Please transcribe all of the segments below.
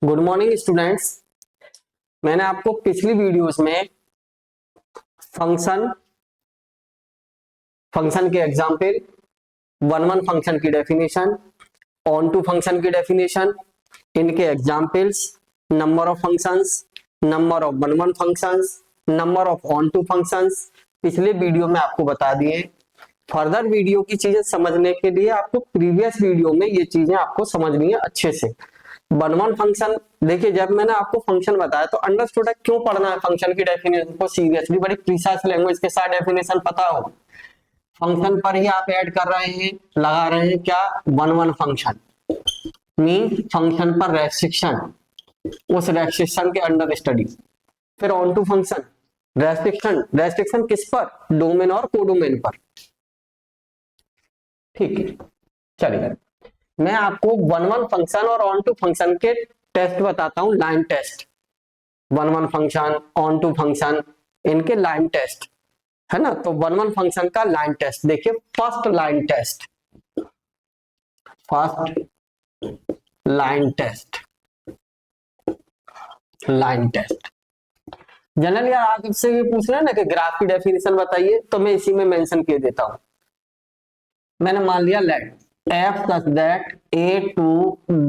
Good morning students. मैंने आपको पिछली वीडियोस में फंक्शन फंक्शन के एग्जाम्पल, वन वन फंक्शन की डेफिनेशन, ऑन टू फंक्शन की डेफिनेशन, इनके examples, number of functions, number of one one functions, number of onto functions पिछले video में आपको बता दिए। फर्दर वीडियो की चीजें समझने के लिए आपको प्रीवियस वीडियो में ये चीजें आपको समझनी है अच्छे से। वन वन फंक्शन देखिए, जब मैंने आपको फंक्शन बताया तो अंडरस्टूड है क्यों पढ़ना है फंक्शन की डेफिनेशन को सीरियसली, बड़ी प्रिसाइज लैंग्वेज के साथ डेफिनेशन पता हो। फंक्शन पर ही आप ऐड कर रहे हैं, लगा रहे हैं क्या, one one function mean function पर रेस्ट्रिक्शन, उस रेस्ट्रिक्शन के अंडर स्टडी। फिर onto function, restriction restriction किस पर, डोमेन और कोडोमेन पर। ठीक है, चलिए मैं आपको वन वन फंक्शन और ऑन टू फंक्शन के टेस्ट बताता हूं, line test. One one function, onto function, इनके लाइन टेस्ट है ना। तो वन वन फंक्शन का लाइन टेस्ट देखिए, first line test, first line test, line test. Generally यार आपसे ये पूछ रहे हैं ना कि ग्राफ की डेफिनेशन बताइए, तो मैं इसी में मेंशन किए देता हूं। मैंने मान लिया late f such that a to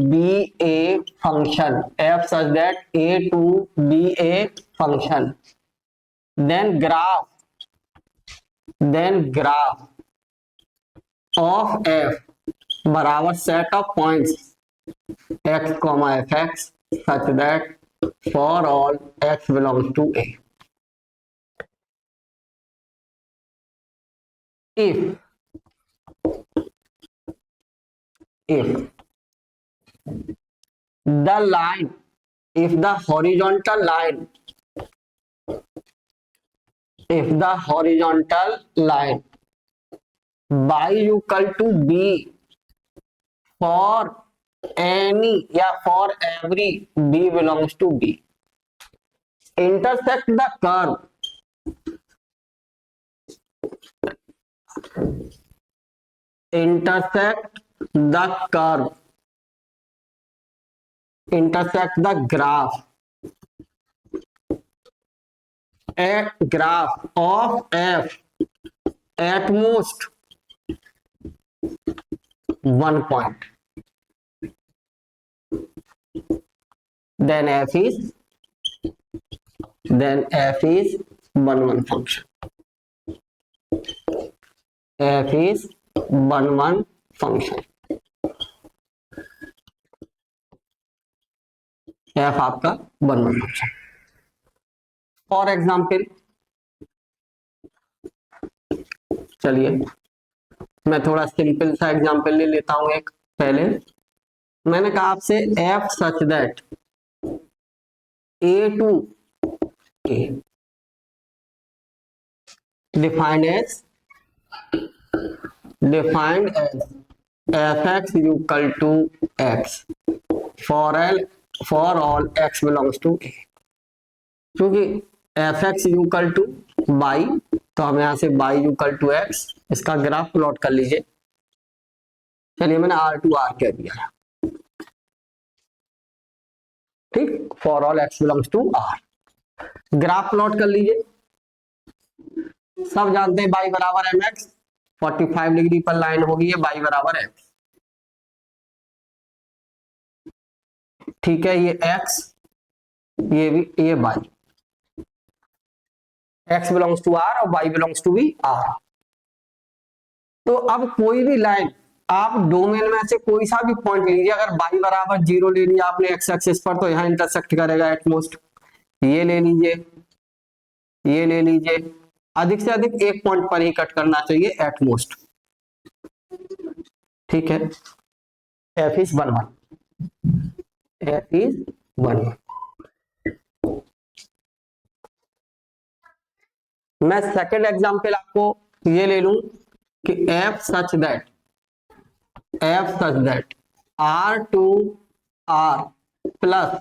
be a function, f such that a to be a function, then graph of f बराबर set of points x comma fx such that for all x belongs to a, if the line, if the horizontal line, if the horizontal line y equal to b for any या for every b belongs to b intersect the curve, intersect the curve, intersect the graph, a graph of f at most one point, then f is one one function, f is one one function, f आपका one one function. For example चलिए मैं थोड़ा simple सा example ले लेता हूं। एक पहले मैंने कहा आपसे f such that a to a defined as fx equal to x for all x belongs to a। क्योंकि fx इक्वल टू y, तो हम यहां से y इक्वल टू x, इसका ग्राफ प्लॉट कर लीजिए। चलिए मैंने r टू r कह दिया, ठीक। For all x belongs to r, graph plot कर लीजिए। सब जानते हैं y बराबर mx, 45 डिग्री पर लाइन होगी, ये y बराबर x, ठीक है। ये x, ये भी, ये y, x belongs to r और y बिलोंग्स टू भी r। तो अब कोई भी लाइन आप डोमेन में से कोई सा भी पॉइंट लीजिए, अगर y बराबर 0 ले लिया आपने x एक्सिस पर, तो यहां इंटरसेक्ट करेगा एटमोस्ट। ये ले लीजिए, ये ले लीजिए, अधिक से अधिक एक पॉइंट पर ही कट करना चाहिए एटमोस्ट, ठीक है। f is one one, f is one one. मैं सेकेंड एग्जाम्पल आपको ये ले लूं कि f such that r to r plus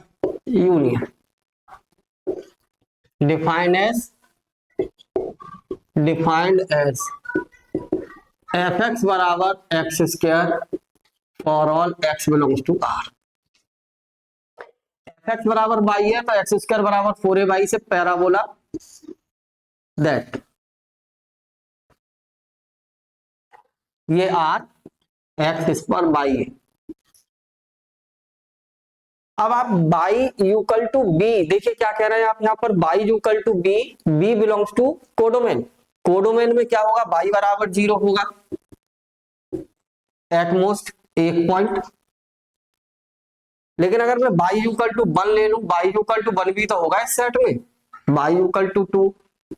union defined as fx बराबर x square for all x belongs to r। x बराबर y है तो एक्स स्क्वायर बराबर 4ay से पैराबोला दैट ये आर एक्स पर y है। अब आप y इक्वल टू बी, देखिए क्या कह रहे हैं आप यहाँ पर, y equal to B, B belongs to codomain, codomain में क्या होगा, y बराबर 0 होगा एट मोस्ट एक पॉइंट। लेकिन अगर मैं y इक्वल टू 1 ले लूं, y इक्वल टू 1 भी तो होगा इस सेट में, y इक्वल टू 2,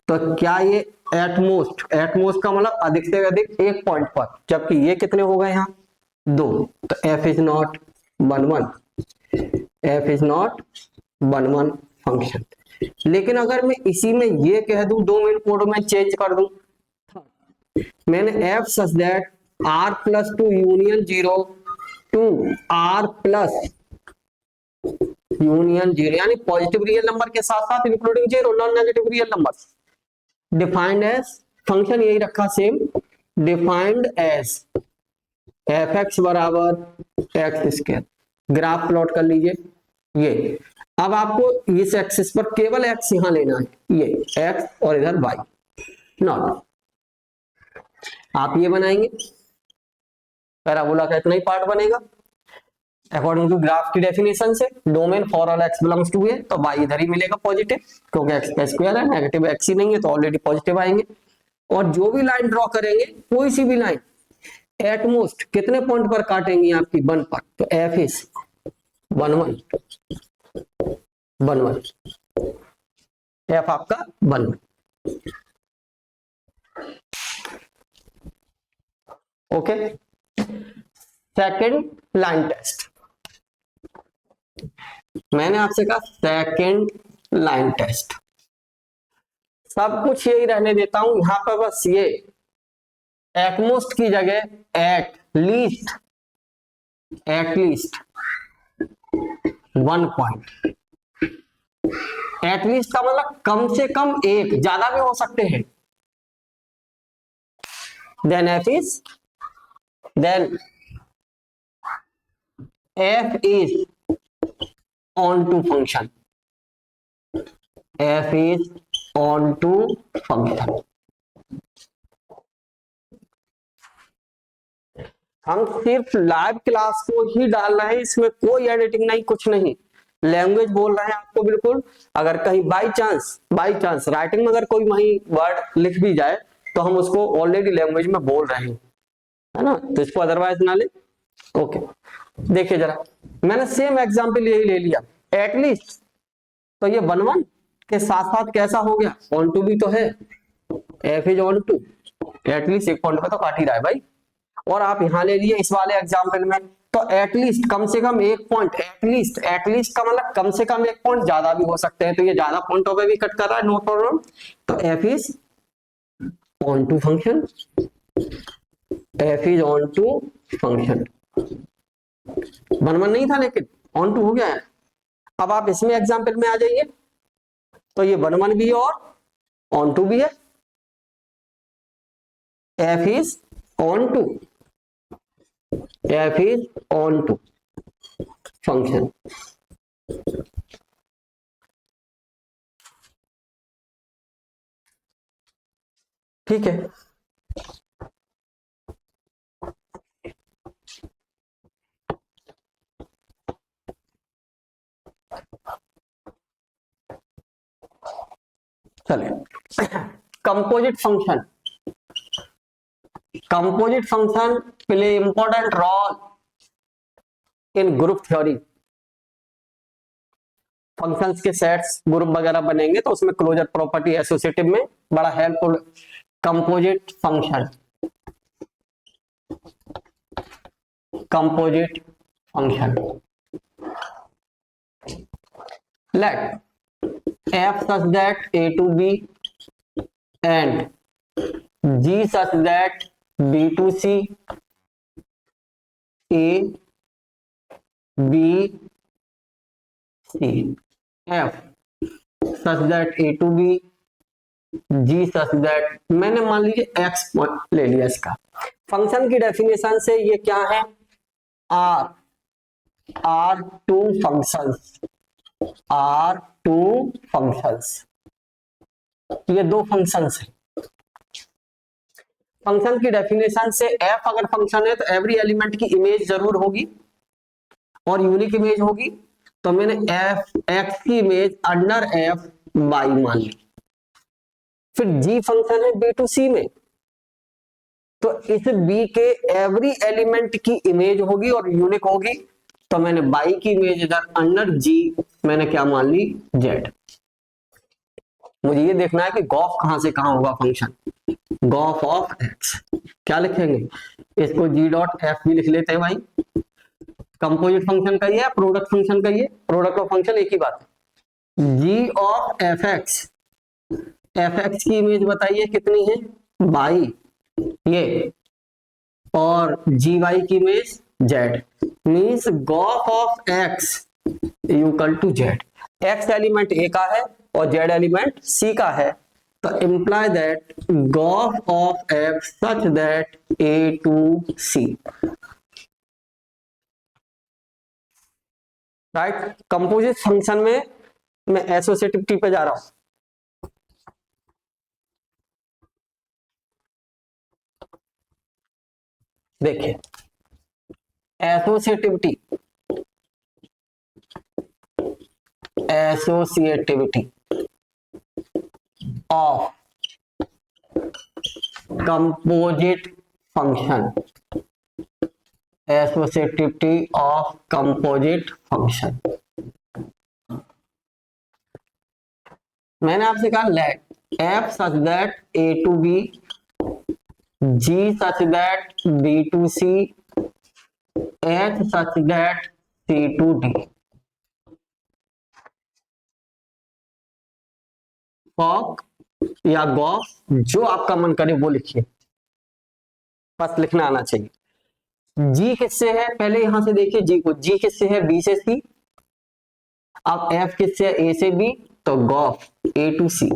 तो क्या ये एट मोस्ट का मतलब अधिक से अधिक एक पॉइंट पर, जबकि ये कितने हो गए यहाँ 2, तो f is not 1 1, f is not 1 1 function. लेकिन अगर मैं इसी में ये कह दूं, डोमेन कोड में चेंज कर दूं, मैंने f such that r plus 2 union 0 to r plus union 0, यानी पॉजिटिव रियल नंबर के साथ साथ including 0 non negative real number, defined as, function यही रखा same, defined as F X बराबर एक्स स्क्वायर। ग्राफ प्लॉट कर लीजिए ये। अब आपको इस एक्सिस पर केवल एक्स यहां लेना है, ये एक्स और इधर वाई नॉट। आप ये बनाएंगे, पैराबोला का इतना ही पार्ट बनेगा अकॉर्डिंग टू ग्राफ की डेफिनेशन से। Domain for all x belongs to A, तो वाई इधर ही मिलेगा पॉजिटिव, क्योंकि एक्स का स्क्वायर है, नेगेटिव एक्स ही नहीं है तो ऑलरेडी पॉजिटिव आएंगे। और जो भी लाइन ड्रॉ करेंगे, कोई सी भी लाइन एट मोस्ट कितने पॉइंट पर काटेंगे आपकी 1 पर, तो एफ इज 1 1 1 1, एफ आपका 1 1। ओके, सेकेंड लाइन टेस्ट, मैंने आपसे कहा सेकेंड लाइन टेस्ट, सब कुछ यही रहने देता हूं यहां पर, बस ये एटमोस्ट की जगह एट लीस्ट 1 पॉइंट। एटलीस्ट का मतलब कम से कम एक, ज्यादा भी हो सकते हैं। Then f is on to function, f is on to function। हम सिर्फ लाइव क्लास को ही डाल रहे हैं, इसमें कोई एडिटिंग नहीं, कुछ नहीं। लैंग्वेज बोल रहे हैं आपको बिल्कुल, अगर कहीं बाई चांस राइटिंग में अगर कोई वही वर्ड लिख भी जाए तो हम उसको ऑलरेडी लैंग्वेज में बोल रहे हैं, है ना, तो इसको अदरवाइज ना ले। ओके, देखिए जरा, मैंने सेम एग्जांपल यही ले लिया, एटलीस्ट, तो ये 1 1 के साथ साथ कैसा हो गया, ऑन टू भी तो है, F is onto, at least एक पॉइंट पे तो काट ही रहा है भाई। और आप यहां ले लिए इस वाले एग्जांपल में, तो एटलीस्ट कम से कम एक पॉइंट, एटलीस्ट का मतलब कम से कम एक पॉइंट, ज्यादा भी हो सकते हैं, तो ये ज्यादा पॉइंटों पे भी कट कर रहा है, नो प्रॉब्लम। तो F is onto function, F is onto function. 1 1 नहीं था लेकिन ऑन टू हो गया है। अब आप इसमें एग्जांपल में आ जाइए, तो ये 1 1 भी है और ऑन टू भी है, F is onto, f is on to function। ठीक है, चलिए composite function play important role in group theory. Functions के सेट्स ग्रुप वगैरह बनेंगे तो उसमें क्लोजर प्रॉपर्टी एसोसिएटिव में बड़ा helpful. Composite function let f such that a to b and g such that b to c, a b c, f such that a to b, g such that, मैंने मान लीजिए x ले लिया इसका। Function की definition से ये क्या है, are two functions, are two functions, ये दो फंक्शंस है। फंक्शन की डेफिनेशन से एफ अगर फंक्शन है तो एवरी एलिमेंट की इमेज जरूर होगी और यूनिक इमेज होगी। तो मैंने एफ एक्स की इमेज अंडर एफ वाई मान ली। फिर जी फंक्शन है बी टू सी में, तो इस बी के एवरी एलिमेंट की इमेज होगी और यूनिक होगी। तो मैंने बाई की इमेज इधर अंडर जी मैंने क्या मान ली, जेड। मुझे ये देखना है कि गॉफ कहां से कहां होगा फंक्शन, गॉफ ऑफ एक्स क्या लिखेंगे, इसको जी डॉट एफ भी लिख लेते हैं भाई। कंपोजिट फंक्शन का ये, प्रोडक्ट फंक्शन का ये, प्रोडक्ट ऑफ फंक्शन एक ही बात है। जी ऑफ एफ एक्स की इमेज बताइए कितनी है, बाई ये, और जी वाई की image z, means gof of x equal to z. X element A का है और जेड एलिमेंट सी का है, तो imply that gof of x such that A to C, right. Composite function में मैं एसोसिएटिविटी पे जा रहा हूं। देखिए associativity of composite function, associativity of composite function. मैंने आपसे कहा let F such that A to B, G such that B to C, H such that C to D. Fog या गॉफ, जो आपका मन करे वो लिखिए, बस लिखना आना चाहिए। जी किससे है, पहले यहां से देखिए जी को, जी किससे है, बी से सी। अब एफ किससे है, ए से बी, तो गॉफ ए टू सी।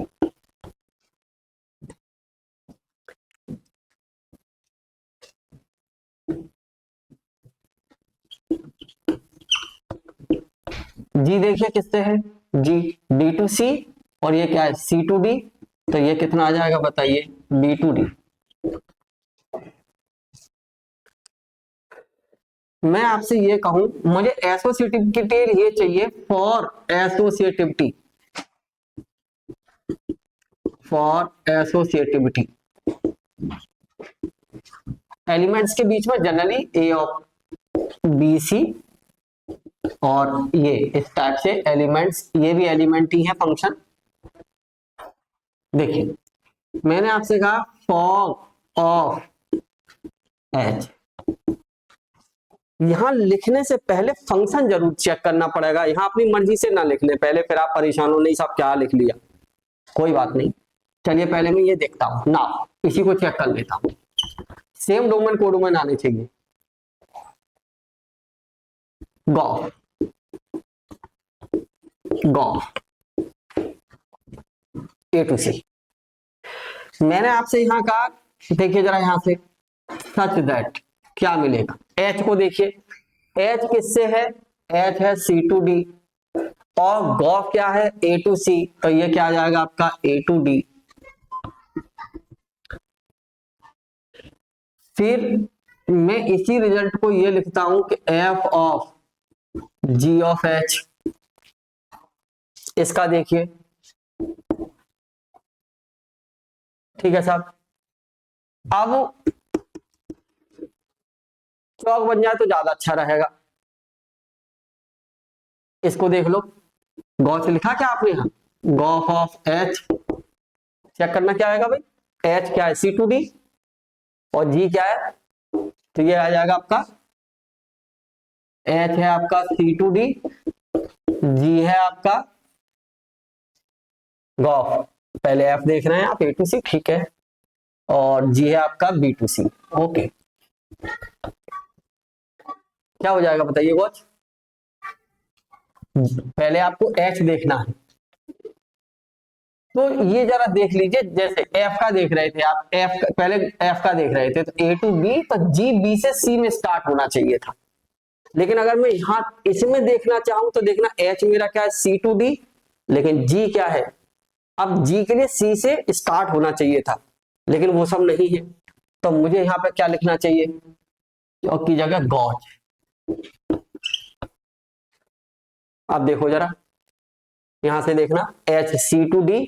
जी देखिए किससे है, जी डी टू सी, और ये क्या है, सी टू डी। तो ये कितना आ जाएगा बताइए, बी टू डी। मैं आपसे ये कहूं, मुझे एसोसिएटिविटी ये चाहिए फॉर एसोसिएटिविटी, एलिमेंट्स के बीच में generally A of B C, और ये इस टाइप से एलिमेंट्स, ये भी एलिमेंट ही है फंक्शन। देखिए मैंने आपसे कहा फॉग ऑफ एच, यहां लिखने से पहले फंक्शन जरूर चेक करना पड़ेगा। यहां अपनी मर्जी से ना लिख ले पहले, फिर आप परेशान हो, नहीं साहब क्या लिख लिया, कोई बात नहीं। चलिए पहले मैं ये देखता हूं ना, इसी को चेक कर लेता हूं। सेम डोमेन कोडोमेन आने चाहिए। गॉफ ए टू सी, मैंने आपसे यहां कहा, देखिए जरा यहां से, सच दैट क्या मिलेगा, एच को देखिए, एच किससे है, एच है सी टू डी, और गॉफ क्या है, ए टू सी, तो ये क्या आ जाएगा आपका ए टू डी। फिर मैं इसी रिजल्ट को ये लिखता हूं कि F of G of H, इसका देखिए, ठीक है साहब। अब चौक बन जाए तो ज्यादा अच्छा रहेगा, इसको देख लो, गॉफ से लिखा क्या आपने यहां, गॉफ ऑफ एच, चेक करना क्या आएगा भाई, एच क्या है सी टू डी, और जी क्या है, तो ये आ जाएगा आपका, एच है आपका सी टू डी, जी है आपका गॉफ, पहले एफ देख रहे हैं आप, ए टू सी, ठीक है, और जी है आपका बी टू सी। ओके, क्या हो जाएगा बताइए वॉच, पहले आपको एच देखना है, तो ये जरा देख लीजिए, जैसे एफ का देख रहे थे आप, पहले एफ का देख रहे थे, तो ए टू बी, तो जी बी से सी में स्टार्ट होना चाहिए था, लेकिन अगर मैं यहां इसमें देखना चाहूं तो देखना H मेरा क्या है C2D, लेकिन G क्या है, अब G के लिए C से स्टार्ट होना चाहिए था, लेकिन वो सब नहीं है, तो मुझे यहाँ पे क्या लिखना चाहिए, और की जगह गॉज। अब देखो जरा, यहां से देखना HC2D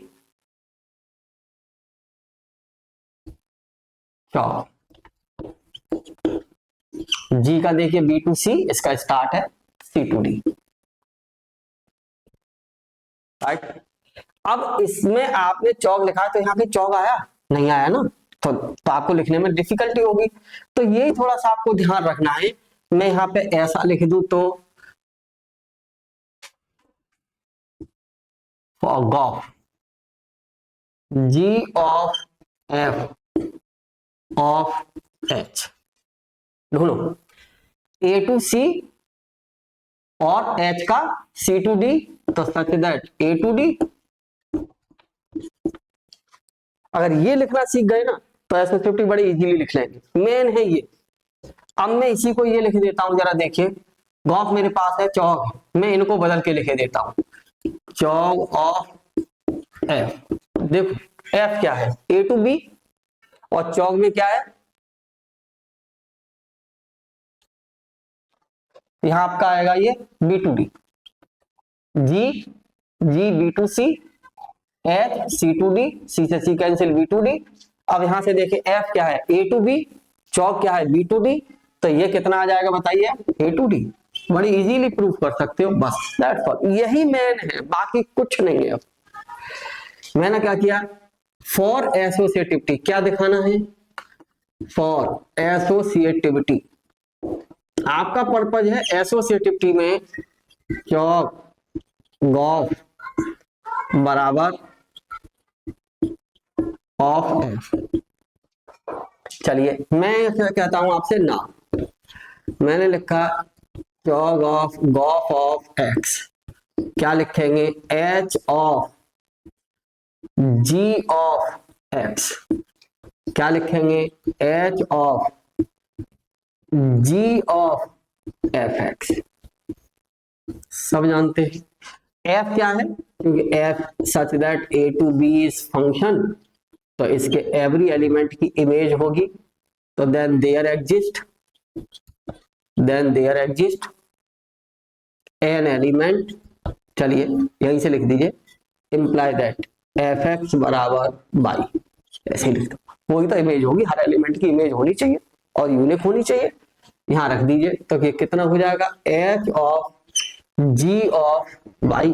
चौक, G का देखिए B2C, इसका स्टार्ट है C2D, राइट। अब इसमें आपने चौक लिखा है तो यहाँ पे चौक आया नहीं आया ना, तो आपको लिखने में डिफिकल्टी होगी, तो यही थोड़ा सा आपको ध्यान रखना है। मैं यहाँ पे ऐसा लिख दूं तो gof, G of F of H, ढूंढो A टू C और H का C टू D, तो such that A to D। अगर ये लिखना सीख गए ना तो S50 बड़ी इजीली लिख लेंगे, मेन है ये। अब मैं इसी को ये लिख देता हूं, जरा देखिए, गॉफ मेरे पास है, चौक है, मैं इनको बदल के लिख देता हूं, चौक ऑफ F। देखो F क्या है A टू B, और चौक में क्या है, यहां आपका आएगा ये B to D, G B to C, H C to D, C से C cancel B to D। अब यहां से देखिए F क्या है A टू B, चौक क्या है B टू D, तो ये कितना आ जाएगा बताइए, A टू D। बड़ी इजीली प्रूव कर सकते हो, बस दैट्स ऑल, यही मेन है, बाकी कुछ नहीं है। अब मैंने क्या किया, फॉर एसोसिएटिविटी क्या दिखाना है, फॉर एसोसिएटिविटी, आपका पर्पज है एसोसिएटिविटी में चौक गॉफ बराबर ऑफ एफ। चलिए मैं क्या कहता हूं आपसे ना, मैंने लिखा चौक ऑफ गॉफ ऑफ एक्स, क्या लिखेंगे H of G of X, क्या लिखेंगे H of G of F X. सब जानते हैं एफ क्या है, क्योंकि F such that A to B is function, तो इसके एवरी एलिमेंट की इमेज होगी, तो then there exist an element, चलिए यहीं से लिख दीजिए, इंप्लाई दैट एफ एक्स बराबर बाई, ऐसे लिख दो, वही तो इमेज होगी, हर एलिमेंट की इमेज होनी चाहिए और यूनिक होनी चाहिए। यहां रख दीजिए, तो ये कितना हो जाएगा H of G of Y.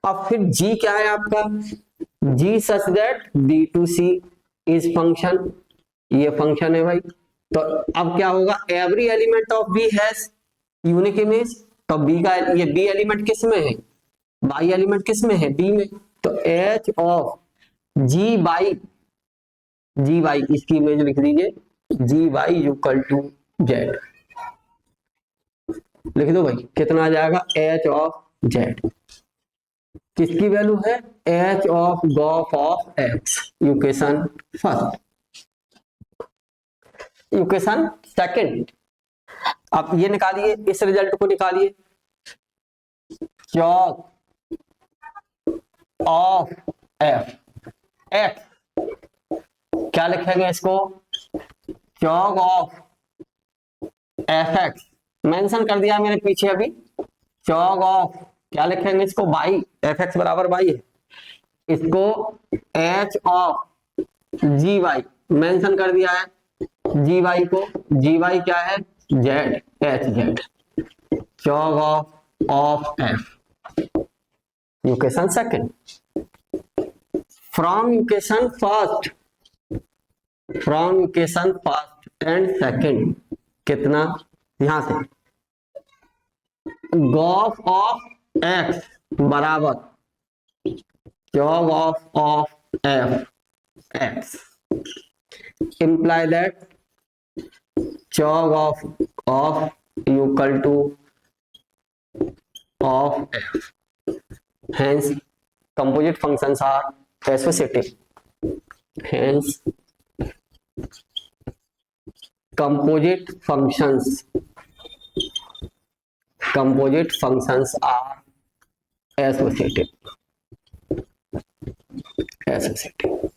अब फिर जी क्या है आपका, G such that B to C is function, ये फंक्शन है भाई, तो अब क्या होगा, every element of B has unique image, तो बी का ये बी एलिमेंट किस में है, बाई एलिमेंट किस में है बी में, तो एच ऑफ जी बाई इसकी इमेज लिख दीजिए, जी बाई इक्वल टू जेड, लिख दो भाई, कितना आ जाएगा एच ऑफ जेड, किसकी वैल्यू है H of gof of x, equation first. Equation second, आप ये निकालिए, इस रिजल्ट को निकालिए, चौक ऑफ एफ एक्स, क्या लिखेंगे इसको, चौक ऑफ एफ एक्स, मेंशन कर दिया मैंने पीछे अभी, चौक ऑफ क्या लिखेंगे इसको बाई, एफ एक्स बराबर बाई है, इसको H of G Y mention कर दिया है, जी वाई को, जी वाई क्या है जेड, एच जेड, चौक of f, equation second. From equation first and second कितना, यहां से गॉफ ऑफ एक्स बराबर चौक of F x, imply that chog of equal to of f, hence composite functions are associative, hence composite functions composite functions are associative, associative.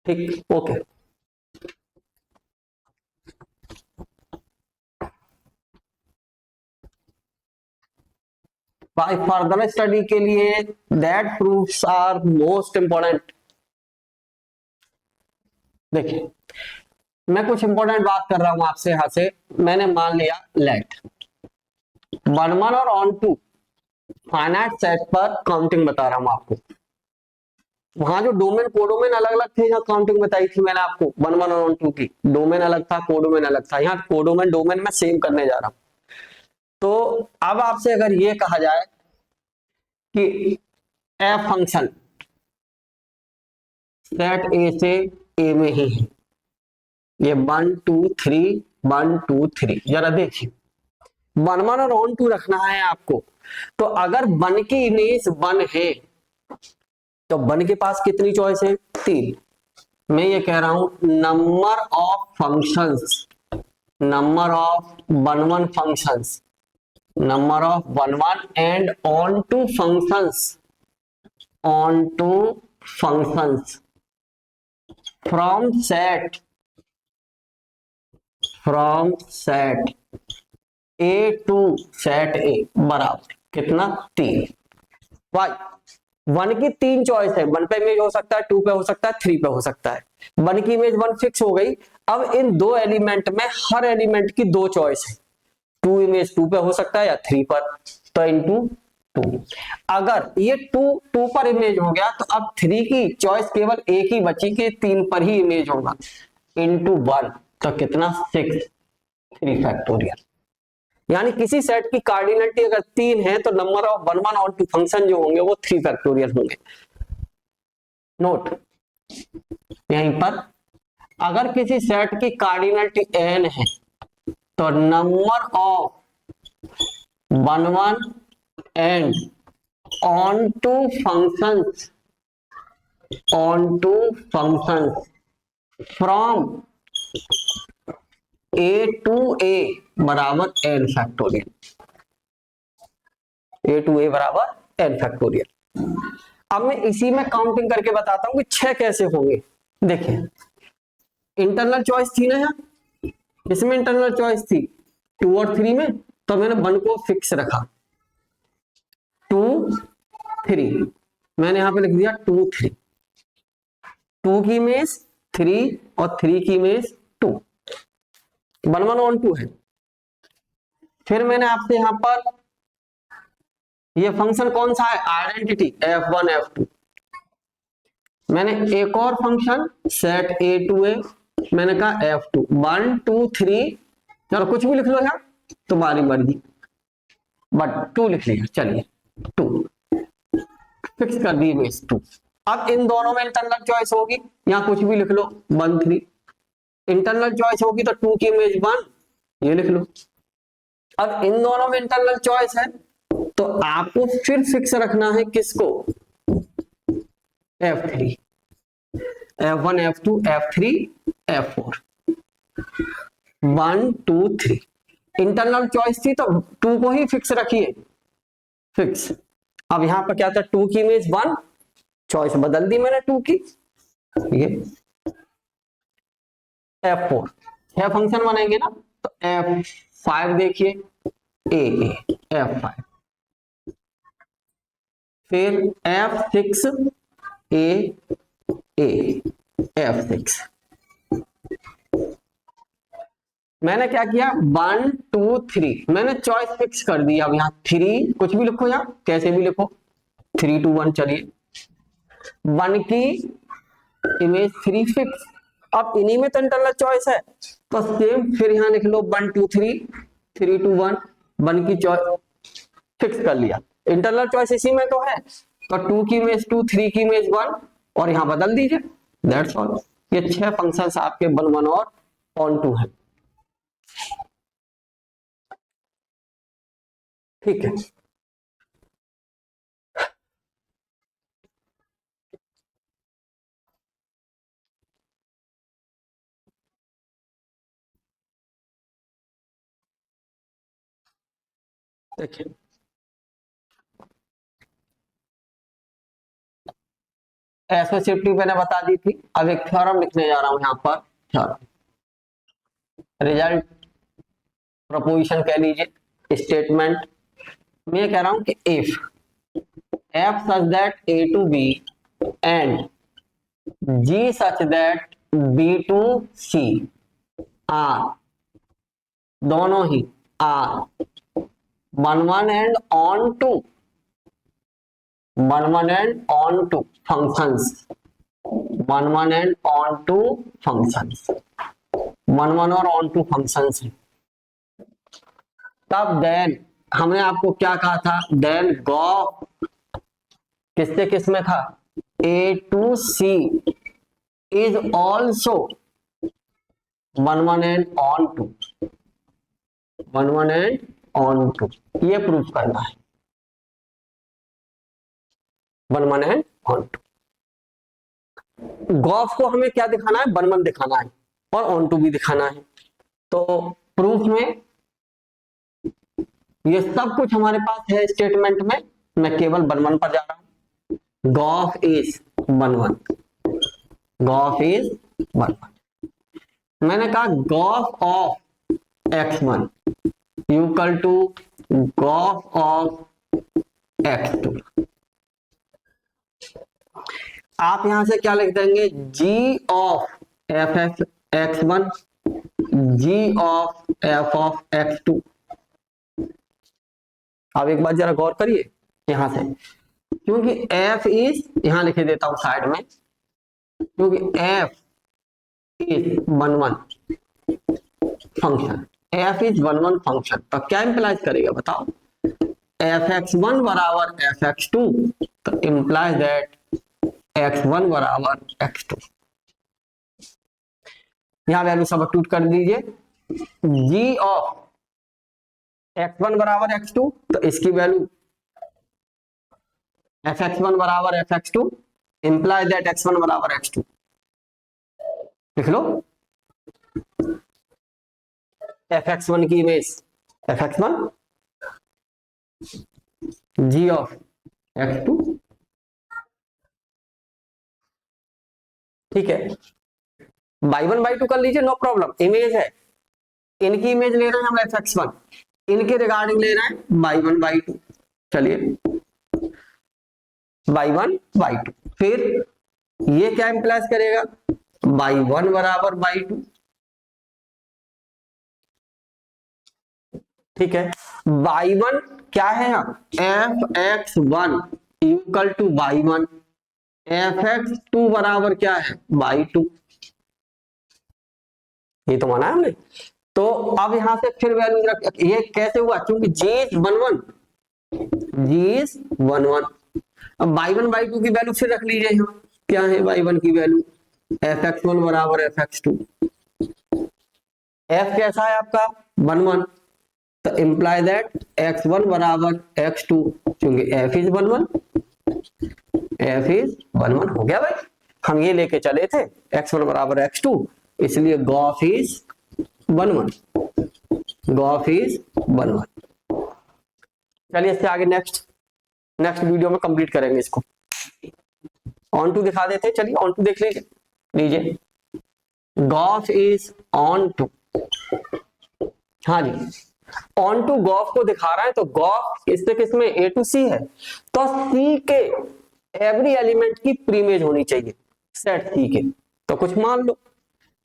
ठीक, okay. By further study के लिए that proofs are most important. देखिए, मैं कुछ important बात कर रहा हूं आपसे। यहां से मैंने मान लिया लेट वन वन और ऑन टू फाइनाइट सेट पर काउंटिंग बता रहा हूं आपको। वहां जो डोमेन कोडोमेन अलग अलग थे, यहाँ काउंटिंग बताई थी मैंने आपको वन वन और ऑन टू की, डोमेन अलग था, कोडोमेन अलग था। यहाँ कोडोमेन डोमेन में सेम करने जा रहा हूं। तो अब आपसे अगर ये कहा जाए कि एफ फंक्शन सेट ए से ए में ही है, ये 1 2 3 1 2 3, जरा देखिए वन वन और ऑन टू रखना है आपको। तो अगर वन की इमेज वन है तो वन के पास कितनी चॉइस है? 3। मैं ये कह रहा हूं number of functions, number of one one functions, number of one one and onto functions, onto functions from set, from set A to set A बराबर कितना? 3। वाई वन की 3 चॉइस है, वन पे image हो सकता है, 2 पे हो सकता है, 3 पे हो सकता है। वन की इमेज 1 फिक्स हो गई। अब इन दो एलिमेंट में हर एलिमेंट की 2 चॉइस है, 2 इमेज 2 पे हो सकता है या 3 पर, तो इंटू 2। अगर ये 2 पर इमेज हो गया तो अब 3 की चॉइस केवल एक ही बची कि 3 पर ही इमेज होगा, इंटू 1, तो कितना? 6, 3 फैक्टोरियल। यानी किसी सेट की कार्डिनलिटी अगर 3 है तो नंबर ऑफ वन वन और टू फंक्शन जो होंगे वो 3 फैक्टोरियल होंगे। नोट यहीं पर, अगर किसी सेट की कार्डिनलिटी n है तो number of one one and onto functions, onto functions from A to A बराबर n factorial, A to A बराबर n फैक्टोरियल। अब मैं इसी में काउंटिंग करके बताता हूं कि 6 कैसे होंगे। देखिए इंटरनल चॉइस थी ना, यहाँ इसमें इंटरनल चॉइस थी 2 और 3 में, तो मैंने 1 को फिक्स रखा, 2 3 मैंने यहां पे लिख दिया 2 3, 2 की इमेज 3 और 3 की इमेज 2, 1 1 ऑन 2 है। फिर मैंने आपसे यहां पर ये फंक्शन कौन सा है? Identity f1 f2। मैंने एक और फंक्शन सेट ए टू ए, मैंने कहा f2 1 2 3, चलो कुछ भी लिख लो यार तुम्हारी मर्जी, बट 2 लिख लिया, चलिए 2 फिक्स कर दी इमेज 2। अब इन दोनों में इंटरनल चॉइस होगी, यहाँ कुछ भी लिख लो 1 3, इंटरनल चॉइस होगी तो 2 की इमेज 1, ये लिख लो। अब इन दोनों में इंटरनल चॉइस है तो आपको फिर फिक्स रखना है किसको? f3, f1 f2 f3 f4, 1 2 3। Internal choice थी तो 2 को ही फिक्स रखिए, फिक्स। अब यहां पर क्या था? 2 की इमेज 1, चॉइस बदल दी मैंने 2 की, ये f4। 6 फंक्शन बनेंगे ना, तो f5 देखिए, ए f5, फिर f6 ए f6। मैंने क्या किया? 1 2 3 मैंने चॉइस फिक्स कर दी। अब यहाँ 3 कुछ भी लिखो, यहाँ कैसे भी लिखो, 3 2 1, चलिए 1 की इमेज 3 फिक्स। अब इन्हीं में तो इंटरनल चॉइस है तो सेम फिर यहाँ लिख लो 1 2 3 3 2 1, 1 की चॉइस फिक्स कर लिया, इंटरनल चॉइस इसी में तो है, तो 2 की इमेज 2 3 की इमेज 1 और यहाँ बदल दीजिए, दैट्स ऑल। ये 6 फंक्शंस आपके 1 1 और ऑन 2 है। ठीक है। देखिए एसोसिएटिव मैंने बता दी थी, अब एक थ्योरम लिखने जा रहा हूं यहां पर। थ्योरम रिजल्ट प्रपोजिशन कह लीजिए, स्टेटमेंट मैं कह रहा हूं कि if f such that A to B and g such that B to C are, दोनों ही are one one and onto functions, one and on to functions, one और on to functions है। तब then हमने आपको क्या कहा था, देन गॉ किससे किस में था, A to C is also one and onto, one and onto, ये प्रूफ करना है, one and onto. Gof को हमें क्या दिखाना है, वन वन दिखाना है और ऑन टू भी दिखाना है। तो प्रूफ में ये सब कुछ हमारे पास है स्टेटमेंट में, मैं केवल वन वन पर जा रहा हूं। Gof is one one, gof is one one. मैंने कहा gof of x one equal to gof of x two. आप यहां से क्या लिख देंगे, g of f f x one, g of x two. अब एक बात जरा गौर करिए यहां से, क्योंकि एफ इज, यहां लिखे देता हूं साइड में, क्योंकि f is one one function, F is one one function, तो क्या इंप्लाइज करेगा बताओ, एफ एक्स वन बराबर एफ एक्स टू, तो इंप्लाइज दैट x1 बराबर x2। यहां वैल्यू सब्स्टिट्यूट कर दीजिए, g ऑफ x1 बराबर x2, तो इसकी वैल्यू fx1 बराबर fx2 इंप्लाइज दैट x1 बराबर x2। लिख लो fx1 की image fx1 g of x2, ठीक है। बाई वन बाई टू कर लीजिए, नो प्रॉब्लम, इमेज है, इनकी इमेज ले रहे हैं हम fx1, इनके रिगार्डिंग ले रहे हैं बाई वन बाई टू। चलिए बाई वन बाई टू, फिर ये क्या इंप्लाइज करेगा, बाई वन बराबर बाई टू, ठीक है। बाई वन क्या है, F x one equal to Y one, F x two बराबर क्या है, बाई टू, ये तो माना है हमने। तो अब यहां से फिर वैल्यू रख, ये कैसे हुआ, क्योंकि g is one one, g is one one. अब बाई वन बाई टू की वैल्यू फिर रख लीजिए, यहाँ क्या है बाई वन की वैल्यू, एफ एक्स वन बराबर एफ एक्स टू, एफ कैसा है आपका वन वन, तो इंप्लाई दैट एक्स वन बराबर एक्स टू, क्योंकि f is one one, f is one one हो गया भाई। हम ये लेके चले थे एक्स वन बराबर एक्स टू, इसलिए Gauff is one one, gof is one one. चलिए इससे आगे नेक्स्ट वीडियो में कंप्लीट करेंगे इसको। ऑन टू दिखा देते हैं, चलिए ऑन टू देख लीजिए, गॉफ इज ऑन टू, हाँ जी ऑन टू गॉफ को दिखा रहा है, तो गॉफ किससे किसमें, ए टू सी है, तो सी के एवरी एलिमेंट की प्रीमेज होनी चाहिए सेट सी के। तो कुछ मान लो,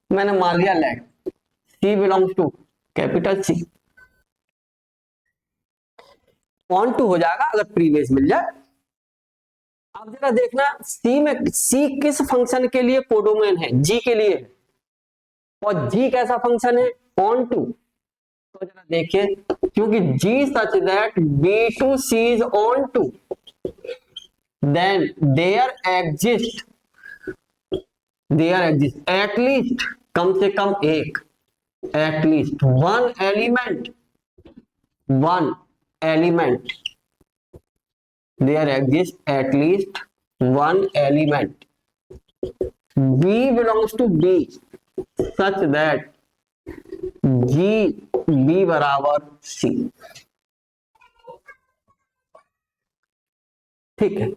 मैंने मान लिया let C belongs to capital C, onto हो जाएगा अगर प्रीमेज मिल जाए। अब जरा देखना सी में, सी किस फंक्शन के लिए कोडोमेन है, जी के लिए है, और जी कैसा फंक्शन है, ऑन टू। तो जरा देखिए, क्योंकि g such that B to C is onto, then there exist at least, कम से कम एक, at least one element, there exists at least one element b belongs to b such that g b बराबर c। ठीक है,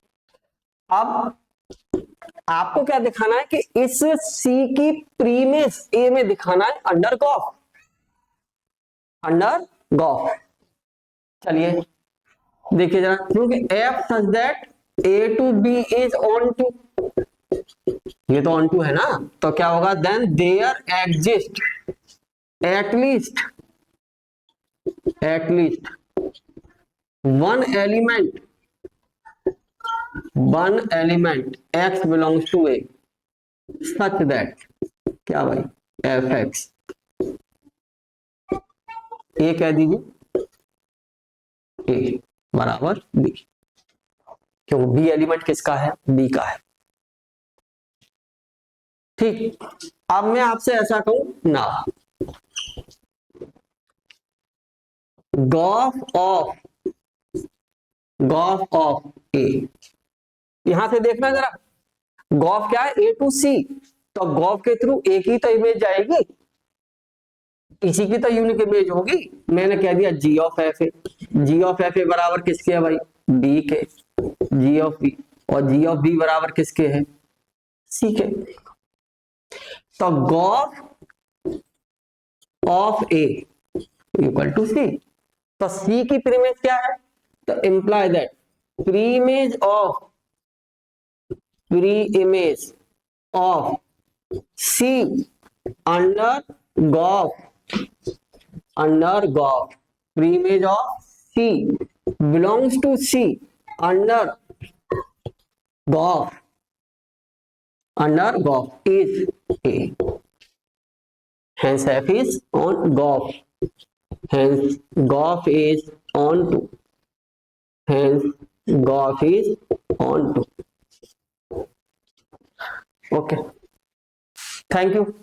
अब आपको क्या दिखाना है कि इस C की प्रीमेस A में दिखाना है अंडर गॉफ, अंडर गॉफ। चलिए देखिए जरा, क्योंकि F such that A to B is onto, ये तो ऑन टू है ना, तो क्या होगा, then there exist at least one element X belongs to A such that, क्या भाई, एफ एक्स, ए कह दीजिए, ए बराबर बी, क्यों बी एलिमेंट किसका है, बी का है। ठीक, अब मैं आपसे ऐसा कहूं ना, गॉफ ऑफ ए, यहां से देखना जरा, गॉफ क्या है, ए टू सी, तो गॉफ के थ्रू ए की तो इमेज जाएगी, इसी की तो यूनिक इमेज होगी। मैंने कह दिया g of f A, g of f A बराबर किसके है भाई, बी के, जी ऑफ बी, और जी ऑफ बी बराबर किसके है, सी के। तो gof of A equal to C, तो सी की प्रीमेज क्या है, तो imply that preimage of C under gof preimage of C belongs to C under gof is A. Hence F is on golf. Hence golf is on to. Hence golf is on to. Okay. Thank you.